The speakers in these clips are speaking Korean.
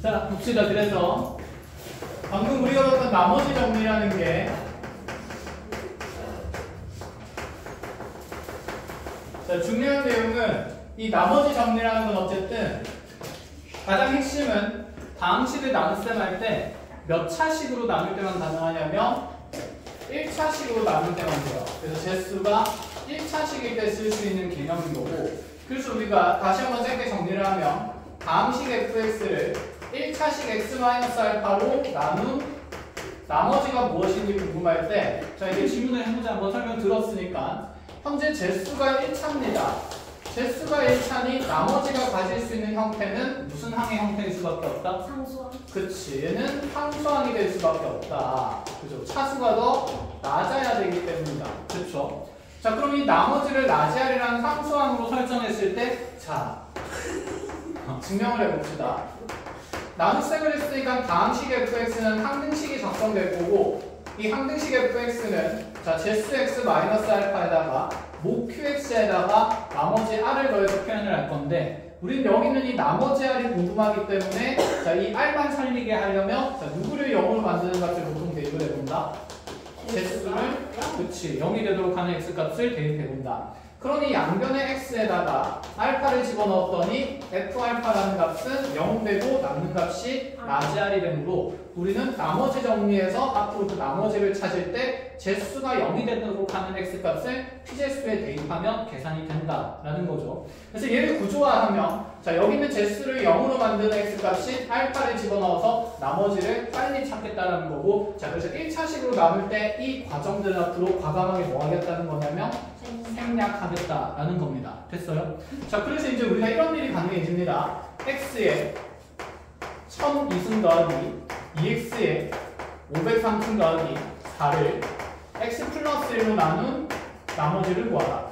자, 봅시다. 그래서 방금 우리가 봤던 나머지 정리라는 게 자, 중요한 내용은 이 나머지 정리라는 건 어쨌든 가장 핵심은 다항식을 나눗셈 할 때 몇 차식으로 나눌 때만 가능하냐면 1차식으로 나눌 때만 돼요. 그래서 제수가 1차식일 때 쓸 수 있는 개념인 거고, 그래서 우리가 다시 한번 짧게 정리를 하면 다항식 fx를 1차식 x-알파로 나눈 나머지가 무엇인지 궁금할 때, 자, 이게 질문을 해보자. 한번 설명 들었으니까 현재 제수가 1차입니다. 제수가 1차니 나머지가 가질 수 있는 형태는 무슨 항의 형태일 수밖에 없다? 상수항. 그치, 얘는 상수항이 될 수밖에 없다. 그죠? 차수가 더 낮아야 되기 때문이다. 그쵸? 자, 그럼 이 나머지를 라지알이라는 상수항으로 설정했을 때, 자, 증명을 해봅시다. 나눗셈을 했으니까 다항식 fx는 항등식이 작성될 거고, 이 항등식 fx는 자, 제수 x 알파에다가 모 qx에다가 나머지 r을 더해서 표현을 할 건데, 우린 여기 있는 이 나머지 r이 궁금하기 때문에 자, 이 r만 살리게 하려면 자, 누구를 0으로 만드는 값을 보통 대입을 해본다? 제수를, 그치, 0이 되도록 하는 x값을 대입해본다. 그러니 양변의 x에다가 알파를 집어넣었더니 f알파라는 값은 0 되고 남는 값이 라지알이 되므로 우리는 나머지 정리해서 앞으로 그 나머지를 찾을 때 제수가 0이 되도록 하는 x값을 p제수에 대입하면 계산이 된다라는 거죠. 그래서 얘를 구조화하면 자, 여기 있는 제수를 0으로 만드는 x값이 알파를 집어넣어서 나머지를 빨리 찾겠다라는 거고, 자, 그래서 1차식으로 나눌 때 이 과정들 앞으로 과감하게 뭐 하겠다는 거냐면 생략하겠다라는 겁니다. 됐어요? 자, 그래서 이제 우리가 이런 일이 가능해집니다. x에 1002승 더하기 2x에 503승 더하기 4를 x 플러스 1로 나눈 나머지를 구하라.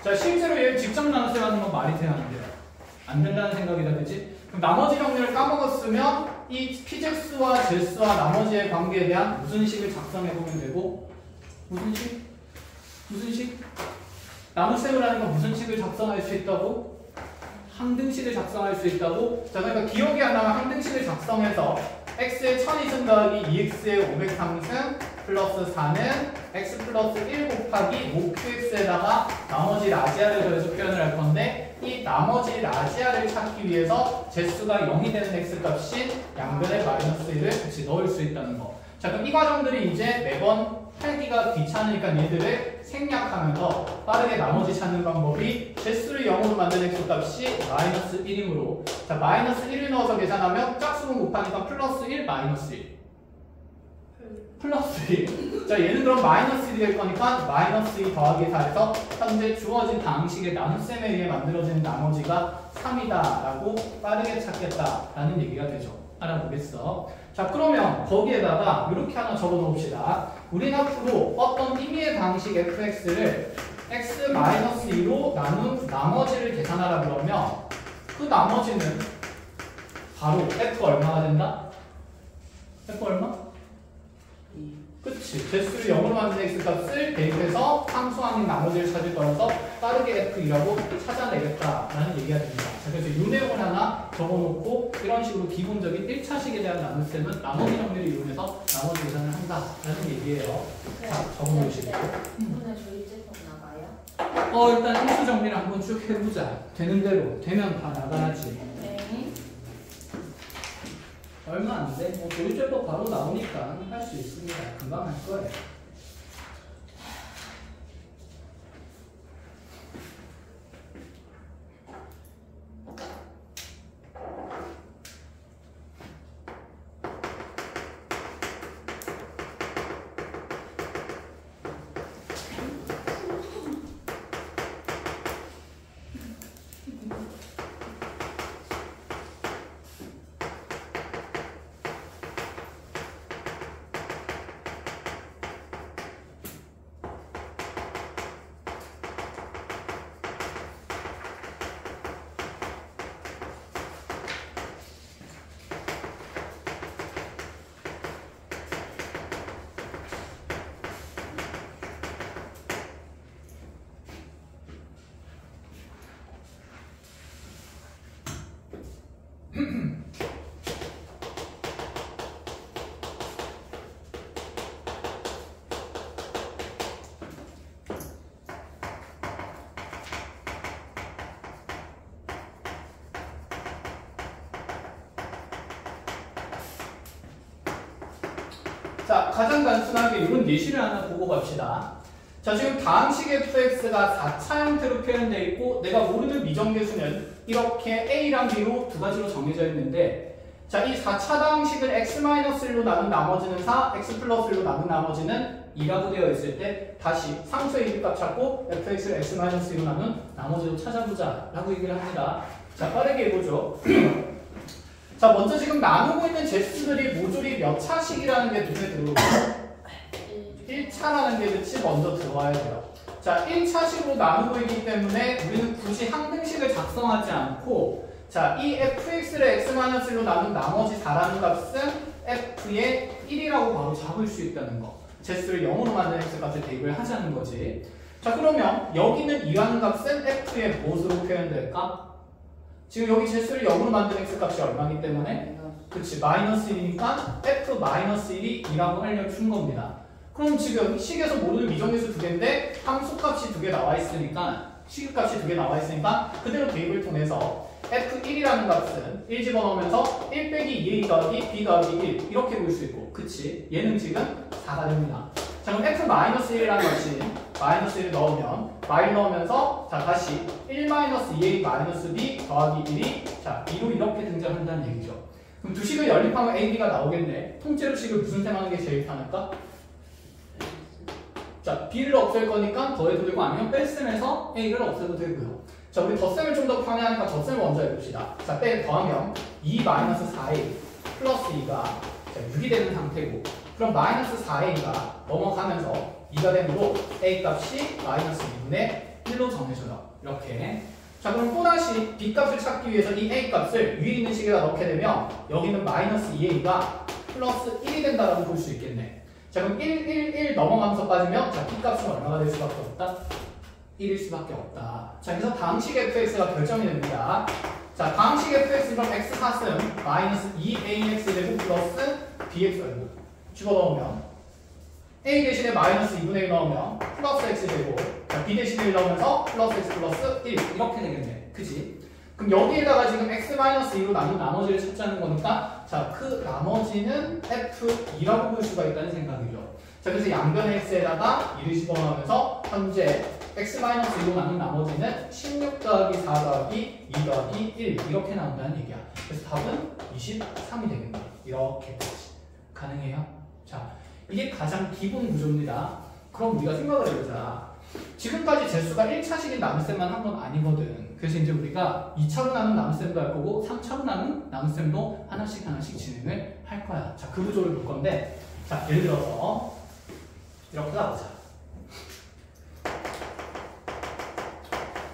자, 실제로 얘를 직접 나눗셈 하는 건 말이 돼야 안 돼요? 안 된다는 생각이다, 그치? 그럼 나머지 정리를 까먹었으면 이 p제수와 제수와 나머지의 관계에 대한 무슨 식을 작성해보면 되고, 무슨 식? 무슨 식? 나눗셈을 하는 건 무슨 식을 작성할 수 있다고? 항등식을 작성할 수 있다고? 자, 그러니까 기억이 안 나면 항등식을 작성해서 x에 1002승 더하기 2x에 503승 플러스 4는 x 플러스 1 곱하기 모 qx에다가 나머지 라지아를 더해서 표현을 할 건데, 이 나머지 라지아를 찾기 위해서 제수가 0이 되는 x값이 양변에 마이너스 1을 같이 넣을 수 있다는 거. 자, 그럼 이 과정들이 이제 매번 팔기가 귀찮으니까 얘들을 생략하면서 빠르게 나머지 찾는 방법이 제수를 0으로 만든 x값이 마이너스 1이므로, 자, 마이너스 1을 넣어서 계산하면 짝수분 곱하니까 플러스 1, 마이너스 1. 플러스 1. 자, 얘는 그럼 마이너스 1이 될 거니까 마이너스 2 더하기 4에서 현재 주어진 다항식의 나눗셈에 의해 만들어진 나머지가 3이다 라고 빠르게 찾겠다라는 얘기가 되죠. 알아보겠어. 자, 그러면 거기에다가 이렇게 하나 적어 놓읍시다. 우린 앞으로 어떤 임의의 다항식 fx를 x-2로 나눈 나머지를 계산하라 그러면 그 나머지는 바로 f 얼마가 된다? f 얼마? 그치. 제수를 0으로 만든 x값을 대입해서 상수항인 나머지를 찾을 거라서 빠르게 f이라고 찾아내겠다라는 얘기가 됩니다. 자, 그래서 이 내용을 하나 적어놓고 이런 식으로 기본적인 1차식에 대한 나눗셈은 나머지 정리를 이용해서 나머지 계산을 한다라는 얘기예요. 자, 적어놓으시고. 오늘 저희 제품 나가요? 일단 일수 정리를 한번 쭉 해보자. 되는 대로. 되면 다 나가야지. 네. 얼마 안 돼? 뭐 조리제법 바로 나오니까 할 수 있습니다. 금방 할 거예요. 자, 가장 단순하게 이런 예시를 하나 보고 갑시다. 자, 지금 다음식 fx가 4차 형태로 표현되어 있고 내가 모르는 미정계수는 이렇게 a랑 b로 두 가지로 정해져 있는데 자, 이 4차 다항식을 x-1로 나눈 나머지는 4, x 플러스 1로 나눈 나머지는 2라고 되어 있을 때 다시 상수의 일값 찾고 fx를 x-1로 나눈 나머지로 찾아보자 라고 얘기를 합니다. 자, 빠르게 해보죠. 자, 먼저 지금 나누고 있는 제수들이 모조리 몇 차식이라는 게 눈에 들어오죠. 1차라는 게 그치 먼저 들어와야 돼요. 자, 1차식으로 나누고 있기 때문에 우리는 굳이 항등식을 작성하지 않고 자, 이 fx를 x-1로 나눈 나머지 4라는 값은 f의 1이라고 바로 잡을 수 있다는 거. 제수를 0으로 만든 x값을 대입을 하자는 거지. 자, 그러면 여기는 2라는 값은 f의 무엇으로 표현될까? 지금 여기 제수를 0으로 만든 x값이 얼마이기 때문에 그치 마이너스 1이니까 f-1이 2라고 알려준 겁니다. 그럼 지금 식에서 모르는 미정계수 두 개인데 함수값이 두 개 나와 있으니까 식값이 두 개 나와 있으니까 그대로 대입을 통해서 f1이라는 값은 1 집어넣으면서 1 빼기 2a 더하기 b 더하기 1 이렇게 볼 수 있고 그치 얘는 지금 4가 됩니다. 자, 그럼 f-1이라는 것이 마이너스 1을 넣으면 마일 넣으면서 자 다시 1-2a 마이너스 b 더하기 1이 자 2로 이렇게 등장한다는 얘기죠. 그럼 두 식을 연립하면 a, b가 나오겠네. 통째로 식을 무슨 셈 하는 게 제일 편할까? 자, b를 없앨 거니까 더해도 되고 아니면 뺄셈해서 a를 없애도 되고요. 자, 우리 덧셈을 좀 더 편해하니까 덧셈을 먼저 해봅시다. 자, 더하면 2-4a 플러스 2가 자, 6이 되는 상태고 그럼 마이너스 4a가 넘어가면서 2가 되므로 a 값이 마이너스 2분의 1로 정해져요. 이렇게. 자, 그럼 또다시 b 값을 찾기 위해서 이 a 값을 위에 있는 식에다 넣게 되면 여기는 마이너스 2a가 플러스 1이 된다라고 볼 수 있겠네. 자, 그럼 1 넘어가면서 빠지면 자, b 값은 얼마가 될 수밖에 없다? 1일 수밖에 없다. 자, 그래서 다항식 fx가 결정이 됩니다. 자, 다항식 fx 그럼 x 값은 마이너스 2ax 되고 플러스 bx 되고 집어넣으면 a 대신에 마이너스 2분의 1 넣으면 플러스 x 되고 자, b 대신에 1 넣으면서 플러스 x 플러스 1 이렇게 되겠네. 그치? 그럼 여기에다가 지금 x-2로 나눈 나머지를 찾자는 거니까 자, 그 나머지는 f2라고 볼 수가 있다는 생각이죠. 자, 그래서 양변의 x에다가 2를 집어넣으면서 현재 x-2로 나눈 나머지는 16 더하기 4 더하기 2 더하기 1 이렇게 나온다는 얘기야. 그래서 답은 23이 되겠네. 이렇게까지. 가능해요? 자, 이게 가장 기본 구조입니다. 그럼 우리가 생각을 해보자. 지금까지 제수가 1차식인 나눗셈만 한 건 아니거든. 그래서 이제 우리가 2차로 나눈 나눗셈도 할 거고 3차로 나눈 나눗셈도 하나씩 진행을 할 거야. 자, 그 구조를 볼 건데 자, 예를 들어서 이렇게 가보자.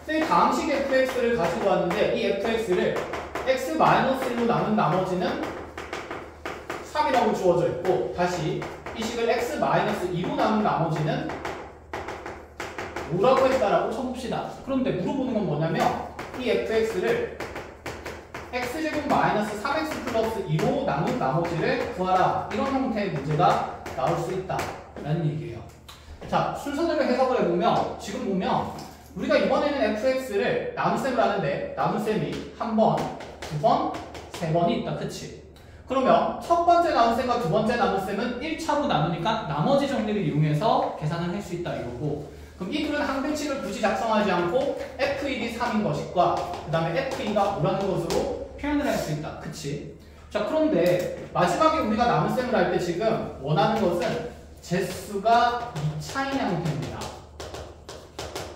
이 다항식 fx를 가지고 왔는데 이 fx를 x-1로 나눈 나머지는 3이라고 주어져 있고 다시 이 식을 x-2로 나눈 나머지는 5라고 했다라고 쳐봅시다. 그런데 물어보는 건 뭐냐면 이 fx를 x제곱 마이너스 3x 플러스 2로 나눈 나머지를 구하라. 이런 형태의 문제가 나올 수 있다 라는 얘기예요. 자, 순서대로 해석을 해보면 지금 보면 우리가 이번에는 fx를 나눗셈을 하는데 나눗셈이 한 번, 두 번, 세 번이 있다. 그치? 그러면 첫 번째 나눗셈과 두 번째 나눗셈은 1차로 나누니까 나머지 정리를 이용해서 계산을 할 수 있다 이거고 그럼 이 둘은 항등식을 굳이 작성하지 않고 f1이 3인 것과 그 다음에 f2가 5라는 것으로 표현을 할 수 있다. 그치? 자, 그런데 마지막에 우리가 나눗셈을 할 때 지금 원하는 것은 제수가 2차인 형태입니다.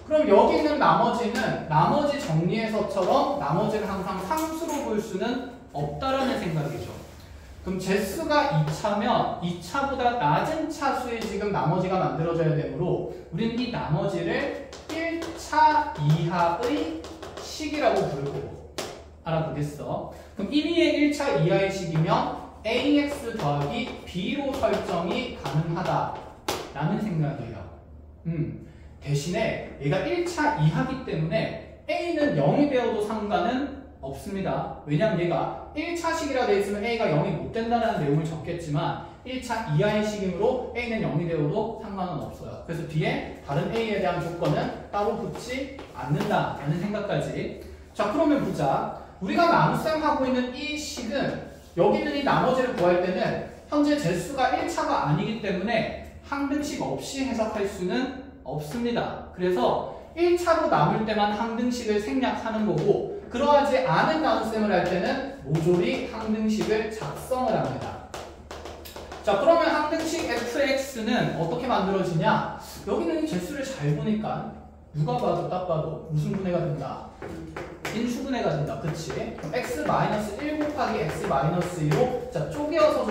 그럼 여기 있는 나머지는 나머지 정리에서처럼 나머지를 항상 상수로 볼 수는 없다라는 생각이죠. 그럼 제수가 2차면 2차보다 낮은 차수의 지금 나머지가 만들어져야 되므로 우리는 이 나머지를 1차 이하의 식이라고 부를 거고 알아보겠어? 그럼 1위의 1차 이하의 식이면 ax 더하기 b로 설정이 가능하다라는 생각이에요. 대신에 얘가 1차 이하기 때문에 a는 0이 되어도 상관은 없습니다. 왜냐면 얘가 1차식이라 돼 있으면 A가 0이 못 된다는 내용을 적겠지만 1차 이하의 식이므로 A는 0이 되어도 상관은 없어요. 그래서 뒤에 다른 A에 대한 조건은 따로 붙지 않는다라는 생각까지. 자, 그러면 보자. 우리가 나눗셈 하고 있는 이 식은 여기 있는 이 나머지를 구할 때는 현재 재수가 1차가 아니기 때문에 항등식 없이 해석할 수는 없습니다. 그래서 1차로 남을 때만 항등식을 생략하는 거고 그러하지 않은 나눗셈을 할 때는 모조리 항등식을 작성을 합니다. 자, 그러면 항등식 fx는 어떻게 만들어지냐? 여기는 이 재수를 잘 보니까 누가 봐도 딱 봐도 무슨 분해가 된다? 인수분해가 된다. 그치? 그럼 x-1 곱하기 x-2로 자 쪼개어서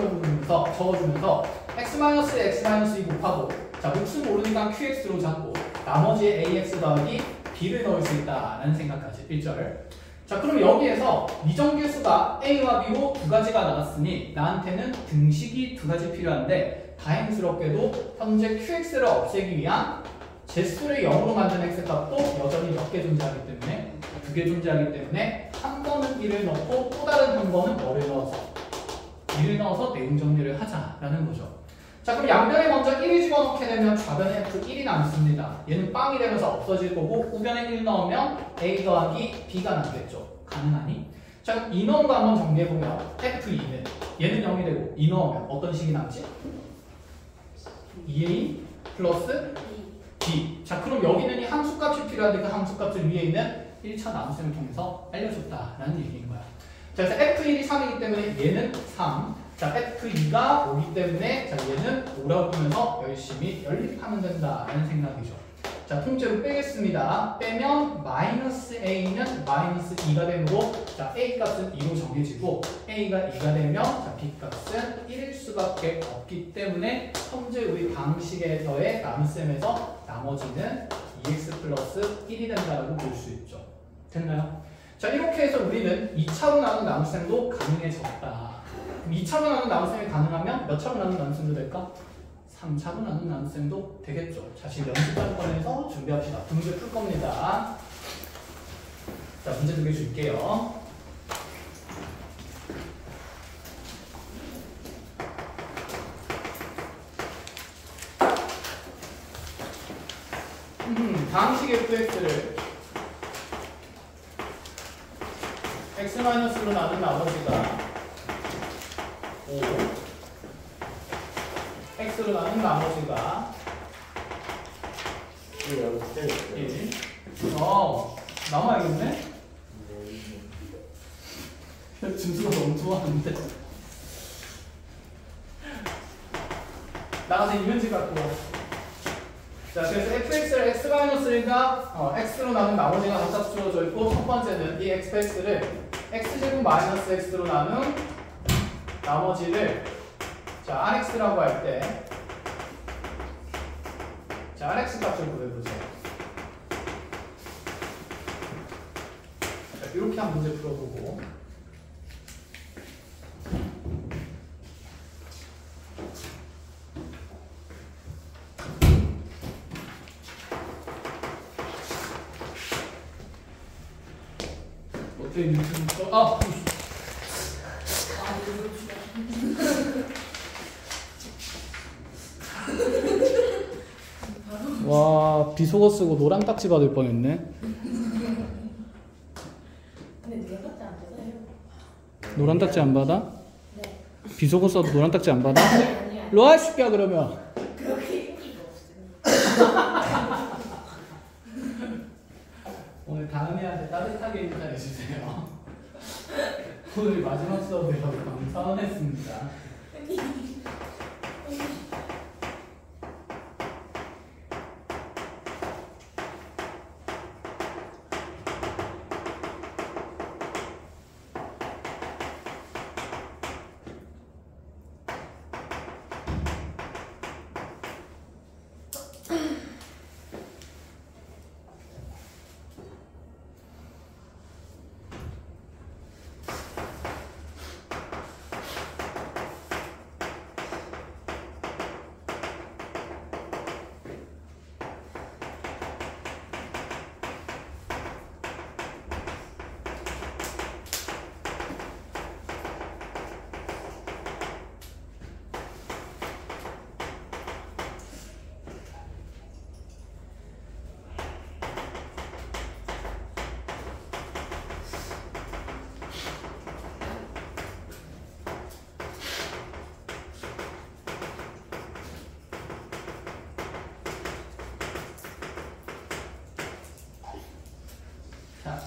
적어주면서 x-2 곱하고 자 몫은 모르니까 qx로 잡고 나머지에 ax 더하기 b를 넣을 수 있다라는 생각까지 1절. 자, 그럼 여기에서 미정계수가 a와 b로 두 가지가 나왔으니 나한테는 등식이 두 가지 필요한데 다행스럽게도 현재 qx를 없애기 위한 재수를 0으로 만든 x값도 여전히 몇 개 존재하기 때문에 두 개 존재하기 때문에 한 번은 1을 넣고 또 다른 한 번은 뭐를 넣어서 2를 넣어서 내용 정리를 하자라는 거죠. 자, 그럼 양변에 먼저 1을 집어넣게 되면 좌변에 f1이 남습니다. 얘는 빵이 되면서 없어질 거고 우변에 1 넣으면 a 더하기 b가 남겠죠. 가능하니? 자, 그럼 2 넣은 거 한번 정리해보면 f2는 얘는 0이 되고 2 넣으면 어떤 식이 남지? 2a 플러스 b. 자, 그럼 여기는 이 함수값이 필요한데 그 함수값을 위에 있는 1차 나눗셈을 통해서 알려줬다라는 얘기인 거야. 자, 그래서 f1이 3이기 때문에 얘는 3. 자, f2가 5기 때문에 자, 얘는 5라고 보면서 열심히 연립하면 된다라는 생각이죠. 자, 통째로 빼겠습니다. 빼면 마이너스 a는 마이너스 2가 되므로 자, a 값은 2로 정해지고 a가 2가 되면 자, b 값은 1일 수밖에 없기 때문에 현재 우리 방식에서의 나눗셈에서 나머지는 2x 플러스 1이 된다라고 볼 수 있죠. 됐나요? 자, 이렇게 해서 우리는 2차로 나눈 나눗셈도 가능해졌다. 2차로 나눈 나눗셈이 가능하면 몇 차로 나눈 나눗셈도 될까? 3차로 나눈 나눗셈도 되겠죠. 자, 지금 연습장 꺼내서 준비합시다. 두 문제 풀 겁니다. 자, 문제 2개 줄게요. 다항식 fx를 x-로 나눈 나머지가 5 x로 나눈 나머지가 1 남아야겠네? 점수가 너무 좋았는데 나가서 이면식 갖고 자, 그래서 fx를 x-1과 x로 나눈 나머지가 각각 주어져 있고 첫 번째는 이 x를 x제곱 마이너스 x로 나눈 나머지를 자, rx라고 할 때 자, rx 값을 구해보세요. 자, 이렇게 한 문제 풀어보고 어때? 와, 비속어 쓰고 노란 딱지 받을 뻔했네. 근데 노란 딱지 안 받아요? 노란 딱지 안 받아? 네. 비속어 써도 노란 딱지 안 받아? 아니야. 로아 시켜 그러면. 그렇게 인기가 없습니다. 오늘 다음 애한테 따뜻하게 인사해주세요. 오늘 마지막 수업이라서 감사했습니다.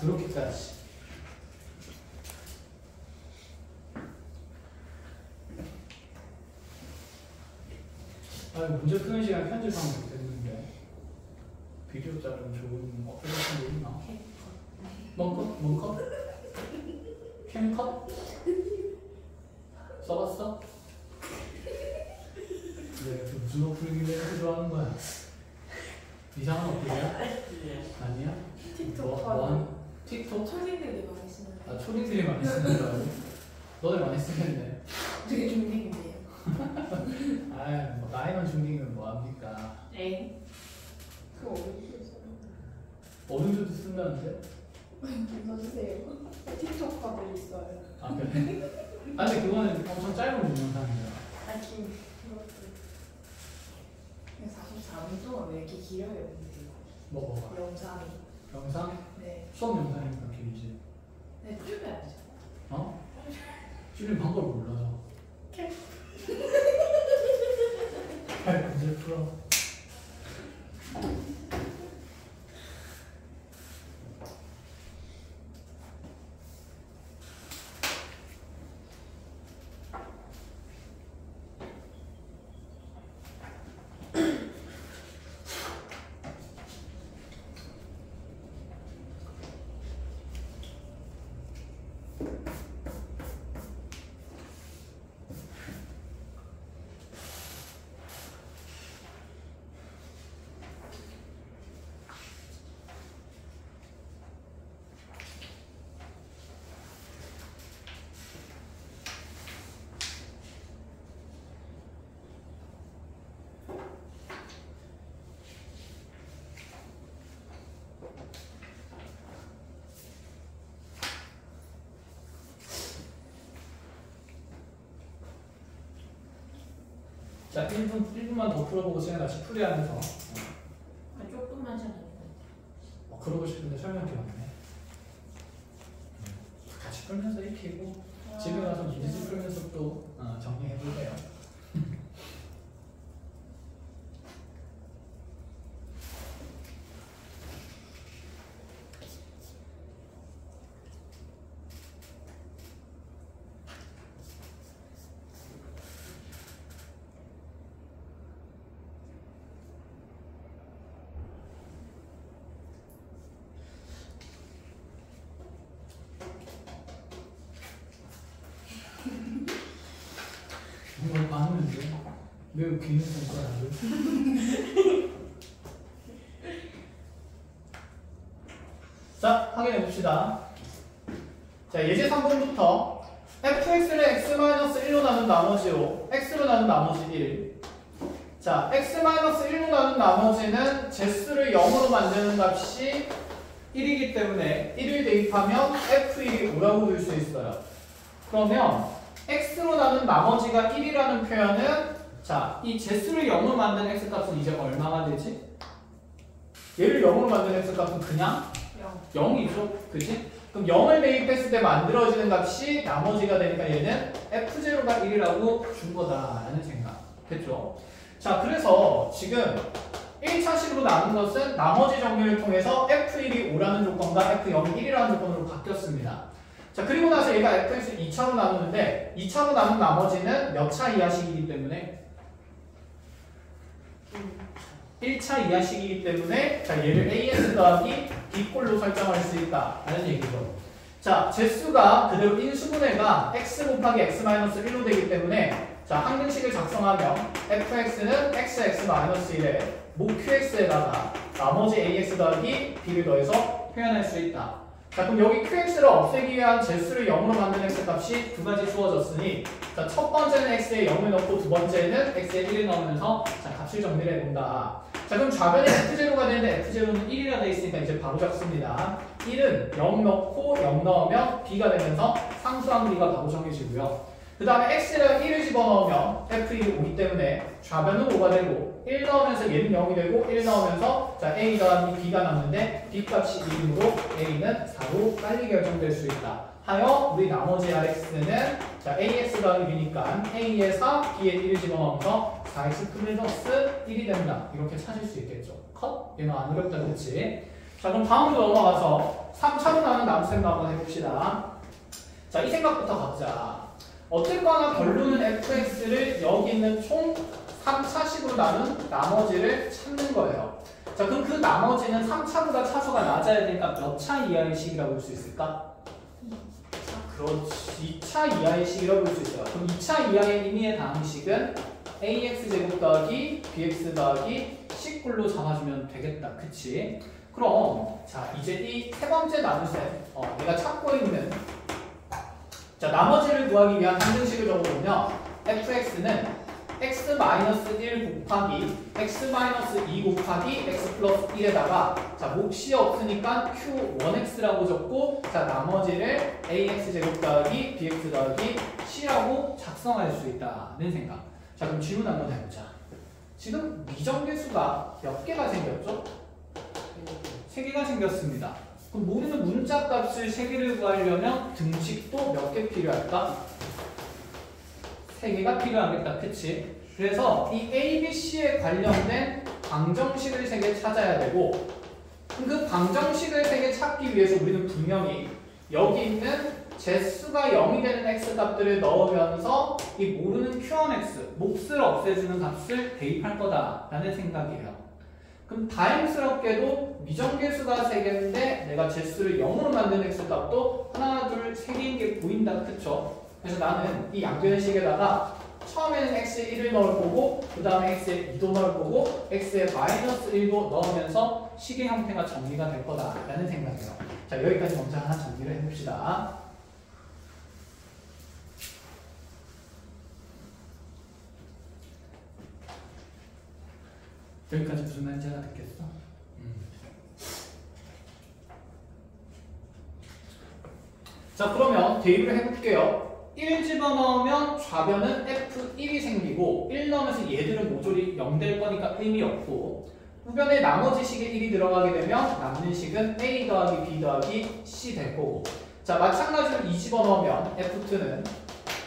이렇게까지. 문제 푸는 시간 편집하면 못했는데 비디오 자르면 좋은 어플리케이션 있나? 뭔컷? 캠컷? 써봤어? 네, 무슨 어플이길래 이렇게 좋아하는 거야? 이상한 어플이야? 아니야? 틱톡 뭐? 틱톡? 초딩들이 많이 쓰는 아, 초딩들이 많이 쓰는 거라고? 너네 많이 쓰겠네. 되게 중딩인데요. 아이, 뭐 나이만 중딩이면 뭐합니까? 에이. 그 어른들 어른들도 쓴다는데? 써주세요. 틱톡 하고 있어요. 아, 그래? 아, 근데 그거는 엄청 짧은 동영상이야. 아, 그것도. 44분 동안 왜 이렇게 길어요, 근데? 뭐가? 영상이. 영상? 네. 수업 영상이니까 길지. 네, 줄여야죠. 어? 줄이는 방법을 몰라서. 문제 풀어. 자, 1분만 더 풀어보고 시간 다시 풀이하면서. 아, 조금만 전에. 그러고 싶은데 설명이 없네. 같이 풀면서 익히고 집에 가서 문제집 풀면서 또 정리해볼게요. 이걸 많은데 매우 긴 손가락을. 자, 확인해 봅시다. 자, 예제 3번부터 fx를 x-1로 나눈 나머지로 x로 나눈 나머지 1. 자, x-1로 나눈 나머지는 제수를 0으로 만드는 값이 1이기 때문에 1을 대입하면 f1이 5라고 볼 수 있어요. 그러면 x로 나눈 나머지가 1이라는 표현은 자, 이 제수를 0으로 만든 x값은 이제 얼마가 되지? 얘를 0으로 만든 x값은 그냥 0이죠. 그치? 그럼 0을 대입했을 때 만들어지는 값이 나머지가 되니까 얘는 f0가 1이라고 준 거다라는 생각. 됐죠? 자, 그래서 지금 1차식으로 나눈 것은 나머지 정리를 통해서 f1이 5라는 조건과 f0이 1이라는 조건으로 바뀌었습니다. 자, 그리고 나서 얘가 fx를 2차로 나누는데 2차로 나눈 나머지는 몇 차 이하식이기 때문에 1차 이하식이기 때문에 자, 얘를 as 더하기 b꼴로 설정할 수 있다라는 얘기죠. 자, 제수가 그대로 인수분해가 x 곱하기 x-1로 되기 때문에 자, 항등식을 작성하면 fx는 x-1에 모 qx에다가 나머지 ax 더하기 b를 더해서 표현할 수 있다. 자, 그럼 여기 qx를 없애기 위한 제수를 0으로 만든 x값이 두 가지 주어졌으니 자, 첫 번째는 x에 0을 넣고 두 번째는 x에 1을 넣으면서 자, 값을 정리를 해본다. 자, 그럼 좌변이 f0가 되는데 f0는 1이라 되어 있으니까 이제 바로 잡습니다. 1은 0 넣고 0 넣으면 b가 되면서 상수항 b가 바로 정해지고요. 그 다음에 x랑 1을 집어넣으면 f1이 5기 때문에 좌변은 5가 되고 1 넣으면서 얘는 0이 되고 1 넣으면서 자, a 더하기 b가 남는데 b 값이 1이므로 a는 4로 빨리 결정될 수 있다. 하여 우리 나머지 rx는 자, ax 더하기 b니까 a에 4, b에 1을 집어넣으면서 4x 플러스 1이 된다. 이렇게 찾을 수 있겠죠. 컷? 얘는 안 어렵다, 그렇지? 자, 그럼 다음으로 넘어가서 3차로 나눈 나눗셈도 한번 해봅시다. 자, 이 생각부터 갖자. 어쨌거나 결론은 fx를 여기 있는 총 3차식으로 나눈 나머지를 찾는 거예요. 자, 그럼 그 나머지는 3차보다 차수가 낮아야 되니까 몇 차 이하의 식이라고 볼 수 있을까? 그렇지. 2차 이하의 식이라고 볼 수 있어요. 그럼 2차 이하의 의미의 다항식은 ax제곱 더하기 bx 더하기 c꼴로 잡아주면 되겠다. 그치? 그럼 자, 이제 이 세 번째 나눗셈 내가 찾고 있는 자, 나머지를 구하기 위한 항등식을 적어보면 fx는 x-1 곱하기 x-2 곱하기 x 플러스 1에다가 자, 몫이 없으니까 q1x라고 적고 자, 나머지를 ax제곱 더하기 bx 더하기 c라고 작성할 수 있다는 생각. 자, 그럼 질문 한번 해보자. 지금 미정계수가 몇 개가 생겼죠? 3개가 생겼습니다. 그럼 모르는 문자 값을 3개를 구하려면 등식도 몇 개 필요할까? 3개가 필요하겠다. 그치? 그래서 이 A, B, C에 관련된 방정식을 3개 찾아야 되고 그 방정식을 3개 찾기 위해서 우리는 분명히 여기 있는 제수가 0이 되는 x값들을 넣으면서 이 모르는 q1x, 몫을 없애주는 값을 대입할 거다라는 생각이에요. 그럼 다행스럽게도 미정계수가 3개인데 내가 제수를 0으로 만든 x값도 하나, 둘, 3개인 게 보인다. 그쵸? 그래서 나는 이 양변의 식에다가 처음에는 x에 1을 넣을 거고 그 다음에 x에 2도 넣을 거고 x에 마이너스 1도 넣으면서 식의 형태가 정리가 될 거다라는 생각이에요. 자, 여기까지 먼저 하나 정리를 해봅시다. 여기까지 무슨 말인지 알아듣겠어? 자, 그러면 대입을 해볼게요. 1 집어넣으면 좌변은 F1이 생기고 1 넣으면서 얘들은 모조리 0 될 거니까 의미 없고 우변에 나머지 식에 1이 들어가게 되면 남는 식은 A 더하기 B 더하기 C 될 거고 자, 마찬가지로 2 집어넣으면 F2는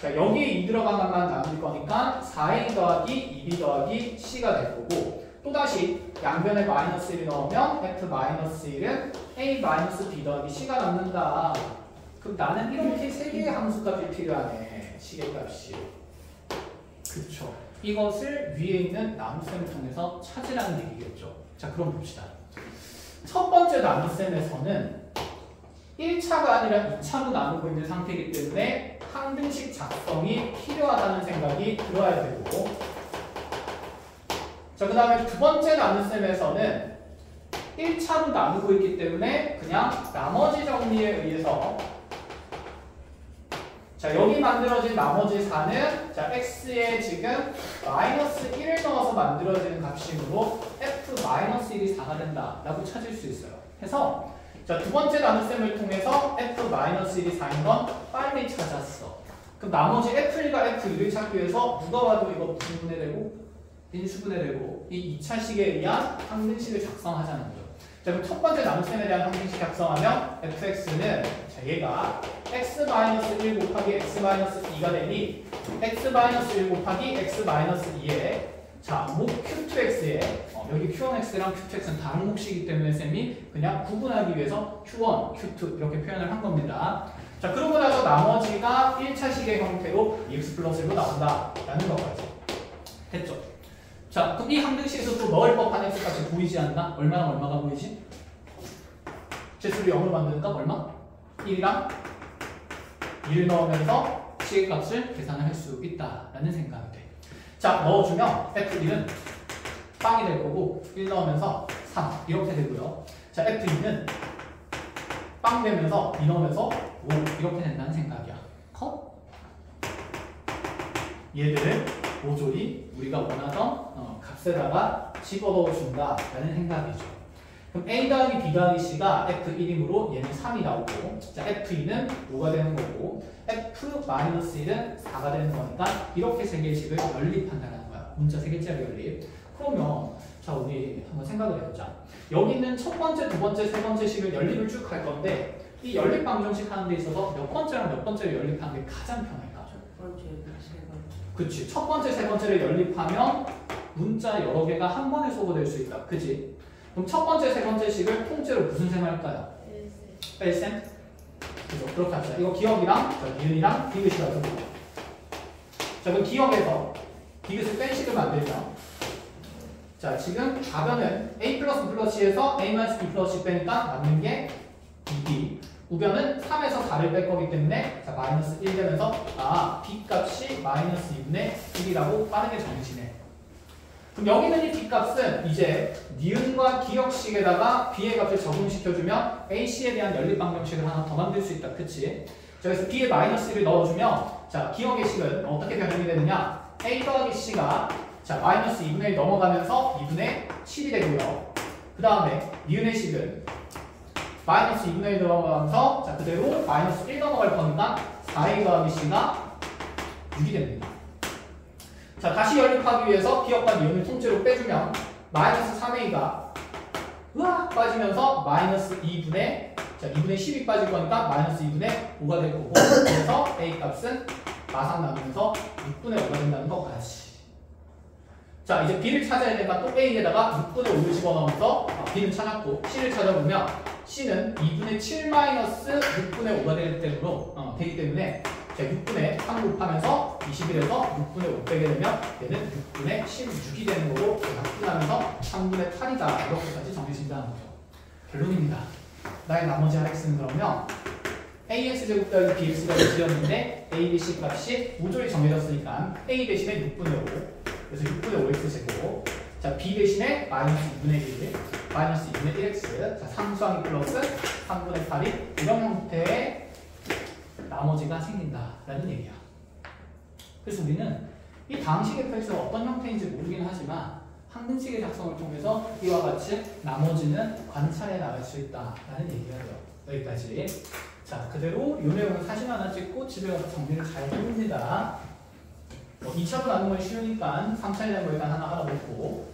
자, 여기에 2 들어간 것만 남을 거니까 4A 더하기 2B 더하기 C가 될 거고 또다시 양변에 마이너스 1을 넣으면 F-1은 A 마이너스 B 더하기 C가 남는다. 그럼 나는 이렇게 3개의 함수값이 필요하네. 시계값이. 그쵸. 이것을 위에 있는 나눗셈을 통해서 찾으라는 얘기겠죠. 자, 그럼 봅시다. 첫 번째 나눗셈에서는 1차가 아니라 2차로 나누고 있는 상태이기 때문에 항등식 작성이 필요하다는 생각이 들어야 되고 자, 그 다음에 두 번째 나눗셈에서는 1차로 나누고 있기 때문에 그냥 나머지 정리에 의해서 자, 여기 만들어진 나머지 4는 자, x에 지금 마이너스 1을 넣어서 만들어지는 값이므로 f-1이 4가 된다 라고 찾을 수 있어요. 해서 자, 두 번째 나눗셈을 통해서 f-1이 4인 건 빨리 찾았어. 그럼 나머지 f1과 f2를 찾기 위해서 누가 와도 이거 분분해 되고 인수분해 되고 이 2차식에 의한 항등식을 작성하자는 거죠. 자, 그럼 첫 번째 나눗셈에 대한 항등식 작성하면 fx는 자, 얘가 x-1 곱하기 x-2가 되니 x-1 곱하기 x-2에 자, 목 q2x에 여기 q1x랑 q2x는 다른 몫이기 때문에 쌤이 그냥 구분하기 위해서 q1, q2 이렇게 표현을 한 겁니다. 자, 그러고 나서 나머지가 1차식의 형태로 x 플러스 1로 나온다라는 것까지 했죠. 자, 그럼 이 항등식에서 또 넣을 법한 x값이 보이지 않나? 얼마랑 얼마가 보이지? 제수를 0으로 만드는 값 얼마? 1이랑 1을 넣으면서 시계값을 계산을 할 수 있다라는 생각이 돼. 자, 넣어주면 F1은 빵이 될 거고 1 넣으면서 3 이렇게 되고요. 자, F2는 빵 되면서 2 넣으면서 5 이렇게 된다는 생각이야. 컷? 얘들을 모조리 우리가 원하던 값에다가 집어넣어 준다라는 생각이죠. 그럼 A 더하기 B 더하기 C가 F1이므로 얘는 3이 나오고 자, F2는 5가 되는 거고 F-1은 4가 되는 거니까 이렇게 세 개의 식을 연립한다는 거야. 문자 3개짜리 연립. 그러면 자, 우리 한번 생각을 해보자. 여기 있는 첫 번째, 두 번째, 세 번째 식을 연립을 쭉 할 건데 이 연립 방정식 하는 데 있어서 몇 번째랑 몇 번째를 연립하는 게 가장 편할까? 첫 번째, 세 번째. 그치. 첫 번째, 세 번째를 연립하면 문자 여러 개가 한 번에 소거될 수 있다. 그치? 그럼 첫 번째, 세 번째 식을 통째로 무슨 셈 할까요? 뺄셈? 그죠? 그렇게 합시다. 이거 기억이랑 니은이랑 디귿이 가지고. 자, 그럼 기억에서 디귿을 뺀 식을 만들면 자, 지금 좌변은 a 플러스 b 플러스 c에서 a 마이너스 b 플러스 c 빼니까 남는 게 2b. 우변은 3에서 4를 뺄 거기 때문에 자, 마이너스 1 되면서 b 값이 마이너스 2분의 1이라고 빠르게 정리시네. 그럼 여기 있는 이 b 값은 이제 니은과 기억식에다가 b의 값을 적용시켜주면 ac에 대한 연립방정식을 하나 더 만들 수 있다. 그치? 자, 그래서 b에 마이너스 1을 넣어주면 자, 기억의 식은 어떻게 변형이 되느냐? a 더하기 c가 자, 마이너스 2분의 1 넘어가면서 2분의 7이 되고요. 그 다음에 니은의 식은 마이너스 2분의 1 넘어가면서 자, 그대로 마이너스 1 넘어갈 거니까 4a 더하기 c가 6이 됩니다. 자, 다시 연립하기 위해서 기억과 니은을 통째로 빼주면 마이너스 3a가 으악 빠지면서 마이너스 2분의 자, 2분의 10이 빠질 거니까 마이너스 2분의 5가 될 거고 그래서 a 값은 마상 나누면서 6분의 5가 된다는 것까지. 자, 이제 b를 찾아야 되니까 또 a에다가 6분의 5를 집어넣으면서 b는 찾았고 c를 찾아보면 c는 2분의 7 마이너스 6분의 5가 되기 때문에 자, 6분의 3 곱하면서 21에서 6분의 5 빼게 되면 얘는 6분의 16이 되는 거고 약분하면서 3분의 8이다. 이렇게까지 정리진다는 거죠. 결론입니다. 나의 나머지 rx는 그러면 ax제곱 더하기 bx까지 지었는데 a, b, c 값이 모조리 정해졌으니까 a 대신에 6분의 5 그래서 6분의 5x제곱 자, b 대신에 마이너스 2분의 1 마이너스 2분의 1x 자, 상수항이 플러스 3분의 8이 이런 형태의 나머지가 생긴다라는 얘기야. 그래서 우리는 이 다항식 fx가 어떤 형태인지 모르긴 하지만 항등식의 작성을 통해서 이와 같이 나머지는 관찰해 나갈 수 있다라는 얘기가 돼요. 여기까지. 자, 그대로 이 내용은 사진 하나 찍고 집에 가서 정리를 잘 해봅니다. 2차로 나눈 건 쉬우니까 3차에 대한 거 일단 하나 알아보고.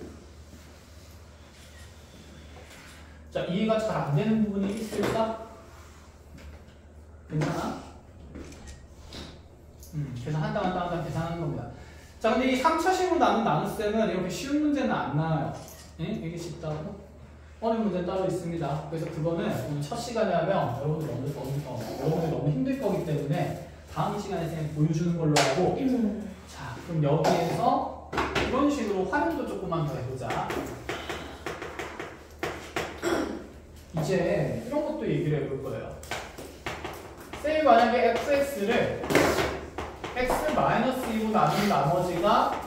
자, 이해가 잘 안 되는 부분이 있을까? 괜찮아? 계산 한 단 한 단 한 단 계산하는 겁니다. 자, 근데 이 3차식으로 나눈 나눗셈은 이렇게 쉬운 문제는 안 나와요. 예? 이게 쉽다고? 어려운 문제는 따로 있습니다. 그래서 그거는 오늘 첫 시간에 하면 여러분들 너무 힘들 거기 때문에 다음 시간에 선생님 보여주는 걸로 하고 자, 그럼 여기에서 이런 식으로 활용도 조금만 더 해보자. 이제 이런 것도 얘기를 해볼 거예요. 쌤이 만약에 fx를 x-2로 나눈 나머지가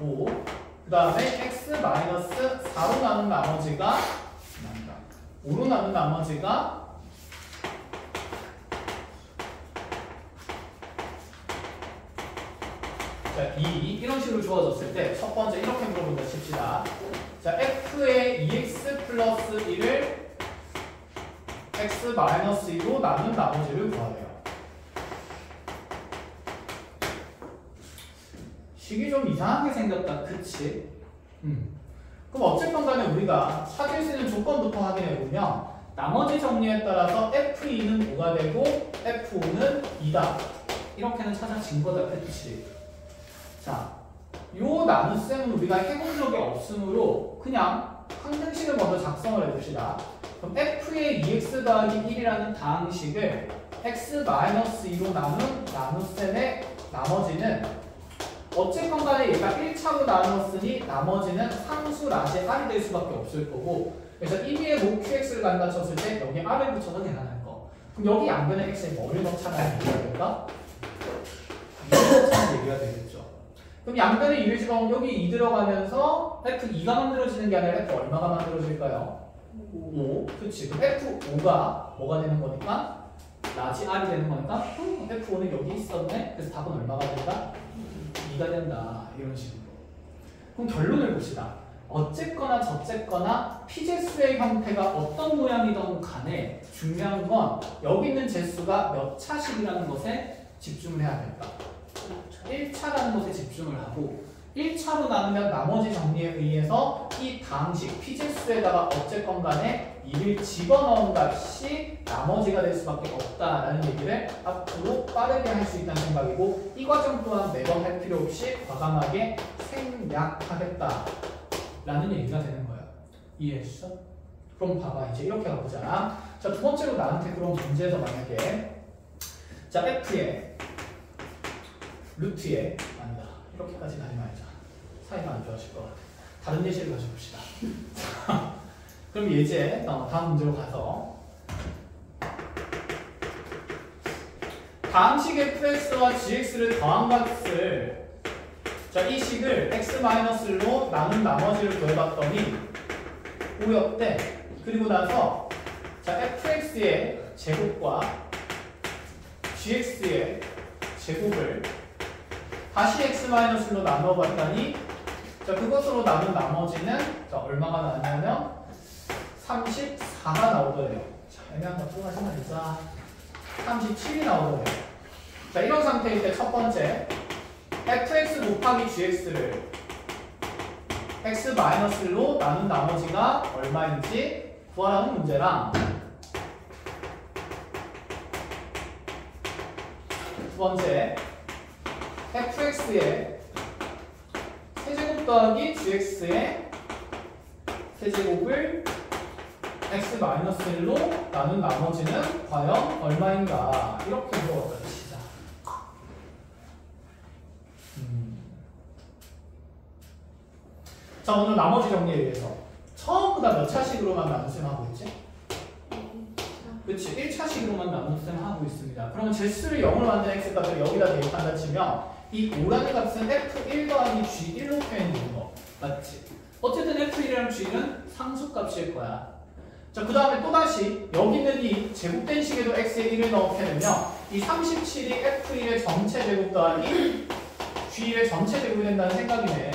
5, 그 다음에 x-4로 나눈 나머지가 5로 나눈 나머지가 자, 2 이런 식으로 주어졌을 때 첫 번째 이렇게 물어본다 칩시다. 자, f의 2x 플러스 1을 x-2로 나눈 나머지를 구하래요. 식이 좀 이상하게 생겼다. 그치? 그럼 어쨌건 간에 우리가 찾을 수 있는 조건부터 확인해 보면 나머지 정리에 따라서 f2는 5가 되고 f5는 2다. 이렇게는 찾아진 거다. 그치? 자, 요 나눗셈은 우리가 해본 적이 없으므로 그냥 항등식을 먼저 작성을 해봅시다. 그럼 f의 2x 더하기 1이라는 다항식을 x-2로 나눈 나눗셈의 나머지는 어쨌건 간에 얘가 1차로 나눴으니 나머지는 상수 라지 r이 될 수밖에 없을 거고 그래서 1위에 모 qx를 간다 쳤을 때 여기 r을 붙여서 계산할 거. 그럼 여기 양변의 x에 뭐를 넣자는 얘기가 될까? 2를 넣자는 얘기가 되겠죠. 그럼 양변에 2를 집어넣으면 여기 2 들어가면서 f2가 만들어지는 게 아니라 f 얼마가 만들어질까요? 5. 그치. 그럼 f5가 뭐가 되는 거니까? 라지 r이 되는 거니까 f5는 여기 있었네. 그래서 답은 얼마가 된다? 2가 된다. 이런 식으로. 그럼 결론을 봅시다. 어쨌거나 저쨌거나 피제수의 형태가 어떤 모양이든 간에 중요한 건 여기 있는 제수가 몇 차식이라는 것에 집중을 해야 될까? 1차라는 것에 집중을 하고 1차로 나누면 나머지 정리에 의해서 이 다항식 피제수에다가 어쨌건 간에 2를 집어넣은 값이 나머지가 될 수밖에 없다라는 얘기를 앞으로 빠르게 할 수 있다는 생각이고 이 과정 또한 매번 할 필요 없이 과감하게 생략하겠다라는 얘기가 되는 거예요. 이해했어? 그럼 봐봐 이제 이렇게 가보자. 자, 두 번째로 나한테 그런 문제에서 만약에 자 f의 루트에 아니다 이렇게까지 가지 말자. 사이가 안 좋아질 것 같아. 다른 예시를 가져봅시다. 그럼 이제 다음 문제로 가서 다음 식 fx와 gx를 더한 값을 자, 이 식을 x-1로 나눈 나머지를 구해봤더니 5였대. 그리고 나서 자, fx의 제곱과 gx의 제곱을 다시 x-1로 나눠봤더니 자, 그것으로 나눈 나머지는 자, 얼마가 나냐면 34가 나오더래요. 자, 애매한 거 또 하지 말자. 37이 나오더래요. 자, 이런 상태일 때 첫 번째 fx 곱하기 gx를 x-로 나눈 나머지가 얼마인지 구하라는 문제랑 두 번째 fx의 세제곱 더하기 gx의 세제곱을 x-1로 나눈 나머지는 과연 얼마인가 이렇게 물어봤다 치자. 자, 오늘 나머지 정리에 의해서 처음부 다 몇 차식으로만 나눗셈 하고 있지? 그치, 1차식으로만 나눗셈 하고 있습니다. 그러면 제수를 0으로 만든 x값을 여기다 대입한다 치면 이 5라는 값은 f1 더하기 g1로 표현되는 거 맞지? 어쨌든 f1이랑 g는 상수값일 거야. 자, 그 다음에 또다시 여기 있는 이 제곱된 식에도 x에 1을 넣게 되면 이 37이 f1의 전체 제곱 더하기 g1의 전체 제곱이 된다는 생각이네.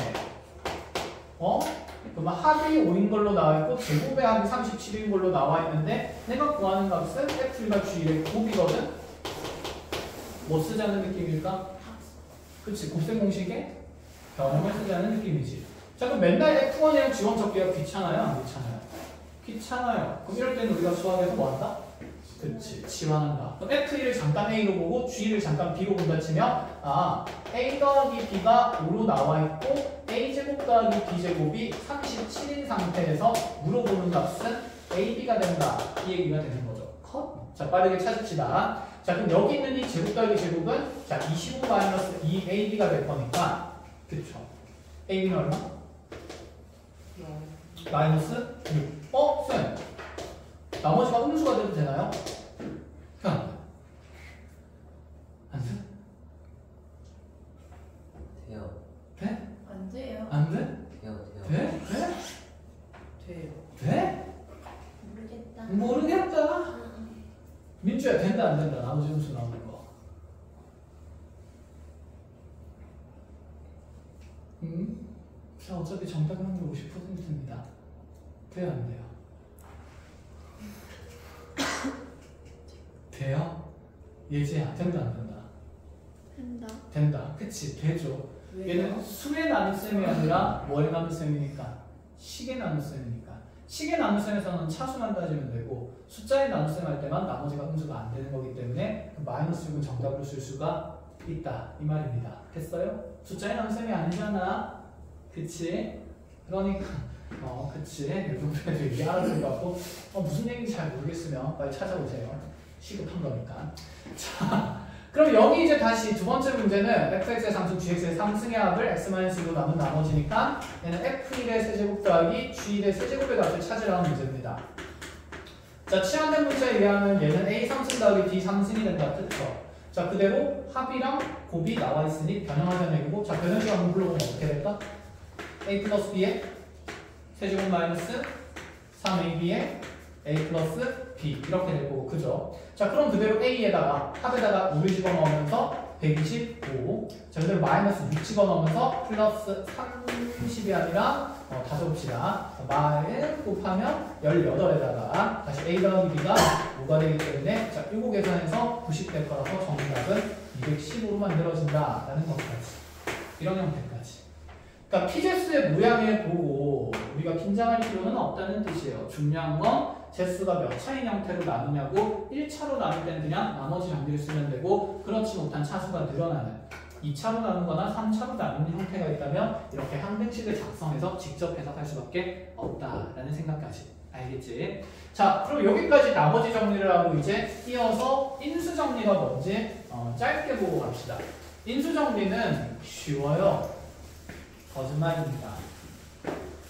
그러면 합이 5인 걸로 나와 있고 제곱의 합이 37인 걸로 나와 있는데 내가 구하는 값은 f1과 g1의 곱이거든? 뭐 쓰자는 느낌일까? 그치, 곱셈 공식에 변형을 쓰자는 느낌이지. 자, 그럼 맨날 f1이랑 g1 적기가 귀찮아요? 안 귀찮아요? 귀찮아요. 그럼 이럴 때는 우리가 수학에서 뭐 한다? 그치, 치환한다. 그럼 f1을 잠깐 a로 보고 g1을 잠깐 b로 본다 치면 a 더하기 b가 5로 나와 있고 a제곱 더하기 b제곱이 37인 상태에서 물어보는 값은 ab가 된다. 이 얘기가 되는 거죠. 컷? 자, 빠르게 찾읍시다. 자, 그럼 여기 있는 이 제곱 더하기 제곱은 자, 25-2ab가 될 거니까 그쵸? ab는 얼마? 마이너스 6. 쌤! 나머지가 음수가 돼도 되나요? 안 돼? 돼요. 돼? 안 돼요. 안 돼? 돼요. 돼? 돼? 돼요. 돼? 모르겠다. 모르겠다. 민주야, 된다 안 된다? 나머지 음수 나오는 거. 자, 어차피 정답 확률 50%입니다. 돼요 안 돼요? 돼요? 예지야, 된다 안 된다? 된다. 된다. 그치, 되죠. 왜요? 얘는 수의 나눗셈이 아니라 뭐의 나눗셈이니까? 식의 나눗셈이니까. 식의 나눗셈에서는 차수만 따지면 되고 숫자의 나눗셈 할 때만 나머지가 음수가 안 되는 거기 때문에 마이너스 6은 정답으로 쓸 수가 있다. 이 말입니다. 됐어요? 숫자의 나눗셈이 아니잖아. 그치? 그러니까 그치. 일본분들도 이게 알아들은 것 같고 무슨 얘기인지 잘 모르겠으면 빨리 찾아오세요. 시급한 거니까. 자, 그럼 여기 이제 다시 두 번째 문제는 fx의 상승, gx의 상승의 합을 x-1로 나눈 나머지니까 얘는 f1의 세제곱 더하기 g1의 세제곱의 값을 찾으라는 문제입니다. 자, 치환된 문자에 의하면 얘는 a 상승 더하기 b 상승이 된다. 그쵸? 자, 그대로 합이랑 곱이 나와 있으니 변형하자는 얘기고, 자, 변형식 한번 불러보면 어떻게 될까? a 플러스 b의 세제곱 마이너스 3ab의 a 플러스 b 이렇게 될 거고, 그죠? 자, 그럼 그대로 a에다가 합에다가 5를 집어넣으면서 125. 자, 그대로 마이너스 6 집어넣으면서 플러스 30이 아니라 다 적읍시다. 말 곱하면 18에다가 다시 a 더하기 b가 5가 되기 때문에 자, 요거 계산해서 90 될 거라서 정답은 215로 만들어진다 라는 것까지. 이런 형태까지. 그러니까 피제수의 모양을 보고 우리가 긴장할 필요는 없다는 뜻이에요. 중요한 건 제수가 몇 차인 형태로 나누냐고. 1차로 나눌 때는 그냥 나머지 정리를 쓰면 되고, 그렇지 못한 차수가 늘어나는 2차로 나누거나 3차로 나누는 형태가 있다면 이렇게 항등식을 작성해서 직접 해석할 수밖에 없다라는 생각까지. 알겠지? 자, 그럼 여기까지 나머지 정리를 하고 이제 이어서 인수 정리가 뭔지 짧게 보고 갑시다. 인수 정리는 쉬워요. 거짓말입니다.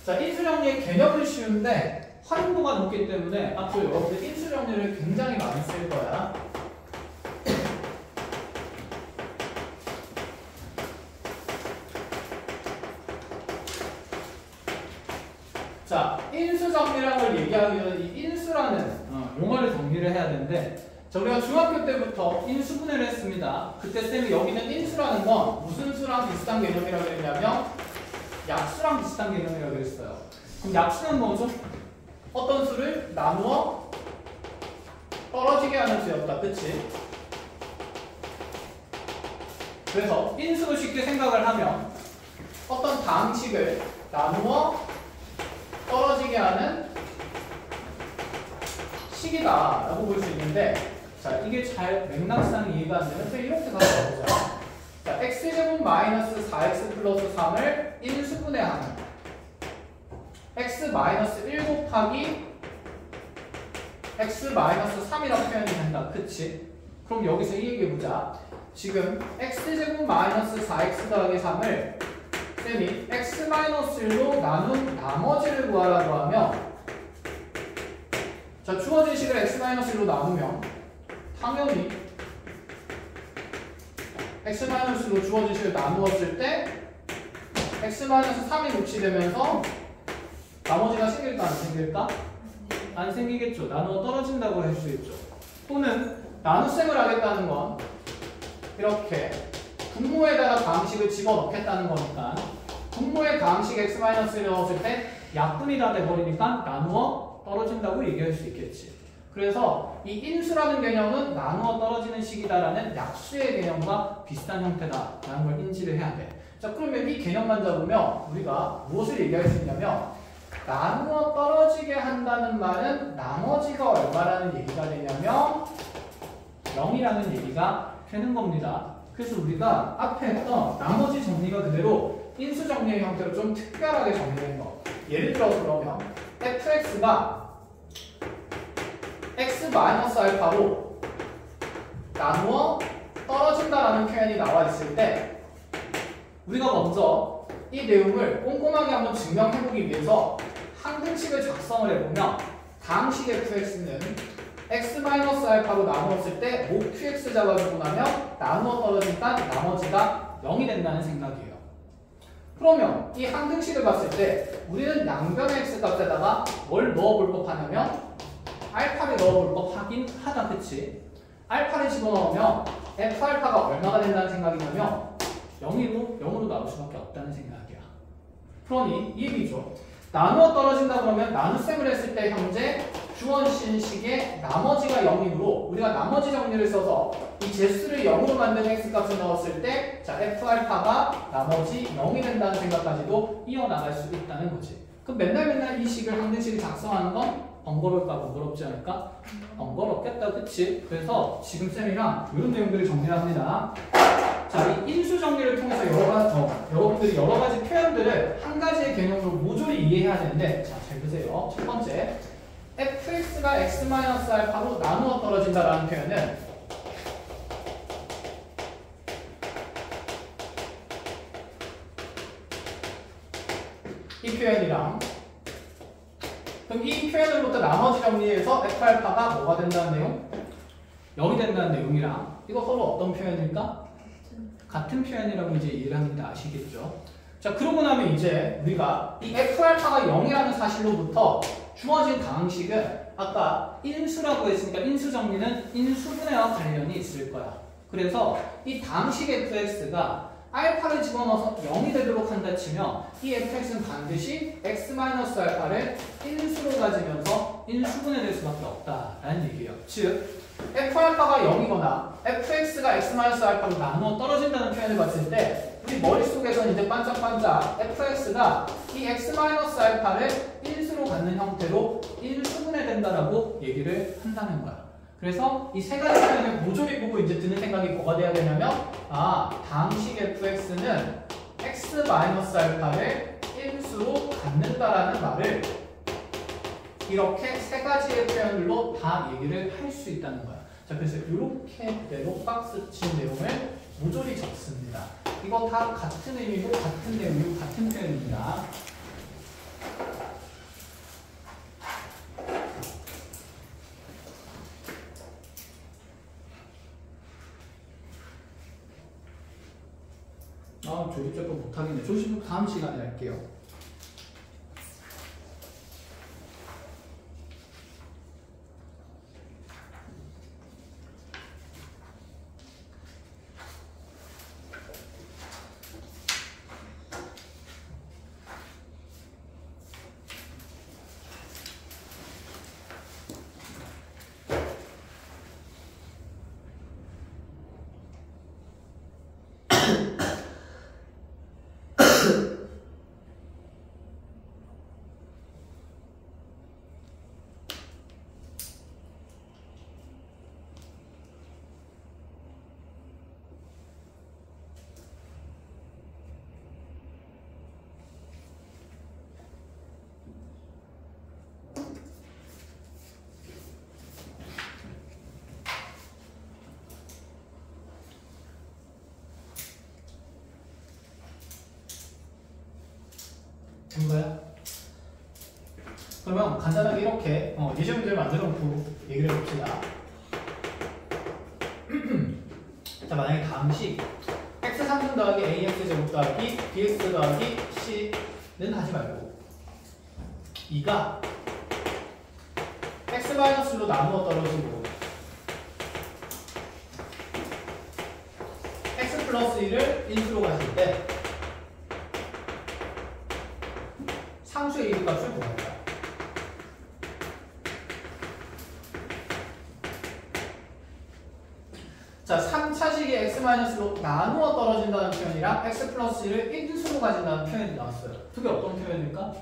자, 인수 정리의 개념은 쉬운데 활용도가 높기 때문에 앞으로 여러분들 인수 정리를 굉장히 많이 쓸 거야. 자, 인수 정리라는 걸 얘기하기 전에 이 인수라는 용어를 정리를 해야 되는데, 자, 우리가 중학교 때부터 인수분해를 했습니다. 그때 쌤이 여기는 인수라는 건 무슨 수랑 비슷한 개념이라고 했냐면 약수랑 비슷한 개념이라고 했어요. 그럼 약수는 뭐죠? 어떤 수를 나누어 떨어지게 하는 수였다. 그치? 그래서 인수도 쉽게 생각을 하면 어떤 방식을 나누어 떨어지게 하는 식이다 라고 볼 수 있는데, 자, 이게 잘 맥락상 이해가 안 되면 이렇게 가져가보자. 자, x제곱 마이너스 4x 플러스 3을 인수분해하는 x 마이너스 1 곱하기 x 마이너스 3이라고 표현이 된다. 그치? 그럼 여기서 이 얘기해보자. 지금 x제곱 마이너스 4x 더하기 3을 쌤이 x 마이너스 1로 나눈 나머지를 구하라고 하면, 자, 주어진 식을 x 마이너스 1로 나누면 당연히 x 마이너스 1로 주어진 식을 나누었을 때 x 마이너스 3이 묻히되면서 나머지가 생길까 안 생길까? 안 생기겠죠. 나누어 떨어진다고 할 수 있죠. 또는 나눗셈을 하겠다는 건 이렇게 분모에다가 다항식을 집어넣겠다는 거니까 분모에 다항식 x-1을 넣었을 때 약분이 다 돼버리니까 나누어 떨어진다고 얘기할 수 있겠지. 그래서 이 인수라는 개념은 나누어 떨어지는 식이다라는 약수의 개념과 비슷한 형태다라는 걸 인지를 해야 돼. 자, 그러면 이 개념만 잡으면 우리가 무엇을 얘기할 수 있냐면, 나누어 떨어지게 한다는 말은 나머지가 얼마라는 얘기가 되냐면 0이라는 얘기가 되는 겁니다. 그래서 우리가 앞에 했던 나머지 정리가 그대로 인수 정리의 형태로 좀 특별하게 정리된 거. 예를 들어서 그러면 fx가 x-알파로 나누어 떨어진다라는 표현이 나와 있을 때 우리가 먼저 이 내용을 꼼꼼하게 한번 증명해보기 위해서 항등식을 작성을 해보면 다항식 fx는 x-알파로 나누었을 때 모 qx 잡아주고 나면 나누어 떨어지니까 나머지가 0이 된다는 생각이에요. 그러면 이 항등식을 봤을 때 우리는 양변의 x값에다가 뭘 넣어볼 법하냐면 알파를 넣어볼 법하긴 하다. 그치? 알파를 집어넣으면 f알파가 얼마가 된다는 생각이냐면 0으로 나올 수밖에 없다는 생각이야. 그러니 이 얘기죠. 나누어 떨어진다 그러면 나눗셈을 했을 때 현재 주어진 식의 나머지가 0이므로 우리가 나머지 정리를 써서 이 제수를 0으로 만든 x값을 넣었을 때 자, f알파가 나머지 0이 된다는 생각까지도 이어나갈 수 있다는 거지. 그럼 맨날 이 식을 항등식을 작성하는 건 번거로울까 번거롭지 않을까? 번거롭겠다. 그치? 그래서 지금 쌤이랑 이런 내용들을 정리합니다. 자, 이 인수 정리를 통해서 여러분들이 여러 가지 표현들을 한 가지의 개념으로 모조리 이해해야 되는데, 자, 잘 보세요. 첫 번째, fx가 x-알파로 나누어 떨어진다라는 표현은 이 표현이랑, 그럼 이 표현으로부터 나머지 정리해서 f알파가 뭐가 된다는 내용? 0이 된다는 내용이랑 이거 서로 어떤 표현일까? 같은 표현이라고 이제 이해를 합니다. 아시겠죠? 자, 그러고 나면 이제 우리가 이 f알파가 0이라는 사실로부터 주어진 다항식은 아까 인수라고 했으니까 인수 정리는 인수분해와 관련이 있을 거야. 그래서 이 다항식 fx가 알파를 집어넣어서 0이 되도록 한다 치면 이 fx는 반드시 x-알파를 인수로 가지면서 인수분해될 수밖에 없다라는 얘기예요. 즉 f알파가 0이거나 fx가 x-알파로 나누어 떨어진다는 표현을 봤을 때 우리 머릿속에서는 이제 반짝반짝 fx가 이 x-알파를 인수로 갖는 형태로 인수분해된다라고 얘기를 한다는 거야. 그래서 이 세 가지 표현을 모조리 보고 이제 드는 생각이 뭐가 돼야 되냐면 당식 fx는 x-알파를 인수로 갖는다라는 말을 이렇게 세 가지의 표현으로 다 얘기를 할 수 있다는 거야. 자, 그래서 이렇게 그대로 박스 친 내용을 모조리 적습니다. 이거 다 같은 의미고 같은 내용이고 같은 표현입니다. 조립작법 못하겠네. 조립작법 다음 시간에 할게요. 된 거야? 그러면 간단하게 이렇게 예제 문제를 만들어 놓고 얘기를 해봅시다. 자, 만약에 다음식 x3분 더하기 ax제곱 더하기 bx 더하기 c는 하지 말고 2가 x-1로 나누어 떨어지고 x 플러스 1을 인수로 가실 때 상수의 1위 값을 구합니다. 자, 3차식이 x-로 나누어 떨어진다는 표현이랑 x 플러스 1을 인수로 가진다는 표현이 나왔어요. 그게 어떤 표현일까?